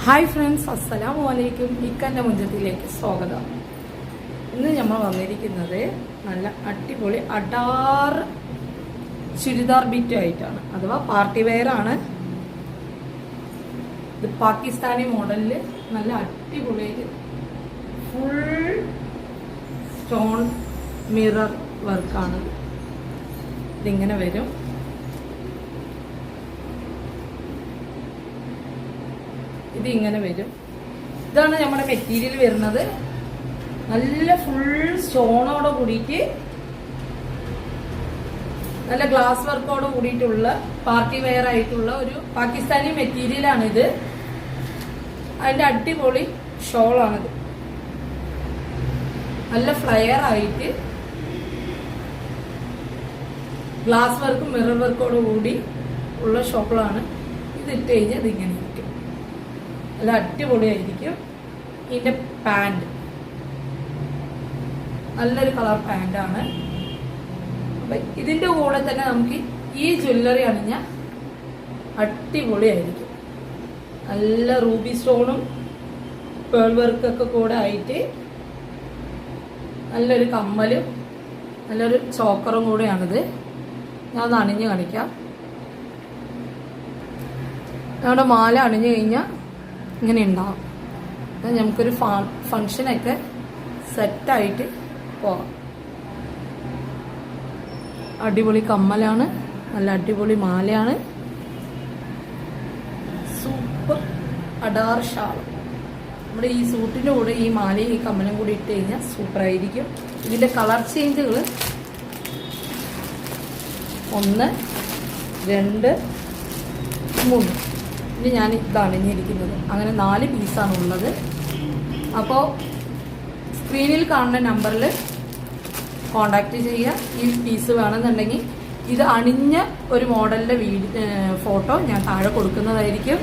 Hi friends, അസ്സലാമു അലൈക്കും. ഇക്കൻ്റെ മുഞ്ചത്തിലേക്ക് സ്വാഗതം. ഇന്ന് നമ്മൾ വന്നിരിക്കുന്നത് നല്ല അടിപൊളി അഡാർ ചുരിദാർ ബിറ്റ് ആയിട്ടാണ്, അഥവാ പാർട്ടി വെയർ ആണ്. ഇത് പാകിസ്ഥാനി മോഡലിൽ നല്ല അടിപൊളിയായിട്ട് ഫുൾ സ്റ്റോൺ മിറർ വർക്കാണ്. ഇതിങ്ങനെ വരും. ഇത് ഇങ്ങനെ വരും. ഇതാണ് നമ്മുടെ മെറ്റീരിയൽ വരുന്നത്. നല്ല ഫുൾ സ്റ്റോണോട് കൂടിയിട്ട് നല്ല ഗ്ലാസ് വർക്കോട് കൂടിയിട്ടുള്ള പാർട്ടി വെയർ ആയിട്ടുള്ള ഒരു പാകിസ്ഥാനി മെറ്റീരിയലാണിത്. അതിന്റെ അടിപൊളി ഷോളാണിത്. നല്ല ഫ്ലയർ ആയിട്ട് ഗ്ലാസ് വർക്കും മിറർ വർക്കോട് കൂടി ഉള്ള ഷോളാണ്. ഇത് ഇട്ട് കഴിഞ്ഞാൽ ഇതിങ്ങനെ ഇരിക്കും, നല്ല അടിപൊളിയായിരിക്കും. ഇതിന്റെ പാൻറ് നല്ലൊരു കളർ പാൻറ്റാണ്. അപ്പൊ ഇതിന്റെ കൂടെ തന്നെ നമുക്ക് ഈ ജ്വല്ലറി അണിഞ്ഞ അടിപൊളിയായിരിക്കും. നല്ല റൂബി സ്റ്റോണും പേൾ വർക്കൊക്കെ കൂടെ ആയിട്ട് നല്ലൊരു കമ്മലും നല്ലൊരു ചോക്കറും കൂടെയാണിത്. ഞാൻ ഒന്ന് അണിഞ്ഞ് കാണിക്കാം. നമ്മുടെ മാല അണിഞ്ഞു കഴിഞ്ഞാൽ ഇങ്ങനെ ഉണ്ടാവും. നമുക്കൊരു ഫങ്ഷനൊക്കെ സെറ്റായിട്ട് പോവാം. അടിപൊളി കമ്മലാണ്, നല്ല അടിപൊളി മാലയാണ്. സൂപ്പർ അഡാർ ഷാൾ. നമ്മുടെ ഈ സൂട്ടിൻ്റെ കൂടെ ഈ മാലയും ഈ കമ്മലും കൂടി ഇട്ട് കഴിഞ്ഞാൽ സൂപ്പറായിരിക്കും. ഇതിൻ്റെ കളർ ചേഞ്ചുകൾ 1, 2, 3. ഇനി ഞാൻ ഇതാണ് ഇരിക്കുന്നത്. അങ്ങനെ 4 പീസാണ് ഉള്ളത്. അപ്പോൾ സ്ക്രീനിൽ കാണുന്ന നമ്പറിൽ കോണ്ടാക്ട് ചെയ്യുക. ഈ പീസ് വേണമെന്നുണ്ടെങ്കിൽ ഇത് അണിഞ്ഞ ഒരു മോഡലിൻ്റെ ഫോട്ടോ ഞാൻ താഴെ കൊടുക്കുന്നതായിരിക്കും.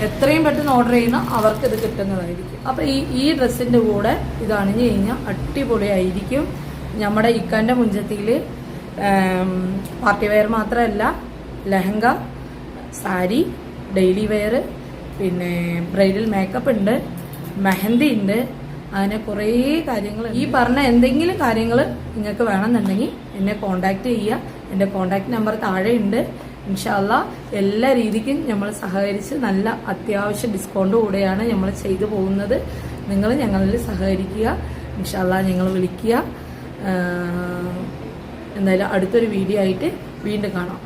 എത്രയും പെട്ടെന്ന് ഓർഡർ ചെയ്യുന്ന അവർക്ക് ഇത് കിട്ടുന്നതായിരിക്കും. അപ്പോൾ ഈ ഡ്രസ്സിൻ്റെ കൂടെ ഇത് അണിഞ്ഞു കഴിഞ്ഞാൽ അടിപൊളിയായിരിക്കും. നമ്മുടെ ഇക്കാൻ്റെ മുഞ്ചത്തിയിൽ പാർട്ടി വെയർ മാത്രമല്ല, ലെഹങ്ക, സാരി, ഡെയിലി വെയർ, പിന്നെ ബ്രൈഡൽ മേക്കപ്പ് ഉണ്ട്, മെഹന്തി ഉണ്ട്. അങ്ങനെ കുറേ കാര്യങ്ങൾ. ഈ പറഞ്ഞ എന്തെങ്കിലും കാര്യങ്ങൾ നിങ്ങൾക്ക് വേണമെന്നുണ്ടെങ്കിൽ എന്നെ കോണ്ടാക്ട് ചെയ്യുക. എൻ്റെ കോണ്ടാക്ട് നമ്പർ താഴെ ഉണ്ട്. ഇൻഷാ അല്ലാഹ് എല്ലാ രീതിക്കും നമ്മൾ സഹകരിച്ച് നല്ല അത്യാവശ്യം ഡിസ്കൗണ്ട് കൂടെയാണ് നമ്മൾ ചെയ്തു പോകുന്നത്. നിങ്ങൾ ഞങ്ങളിൽ സഹകരിക്കുക. ഇൻഷാ അല്ലാഹ് ഞങ്ങൾ വിളിക്കുക. എന്തായാലും അടുത്തൊരു വീഡിയോ ആയിട്ട് വീണ്ടും കാണാം.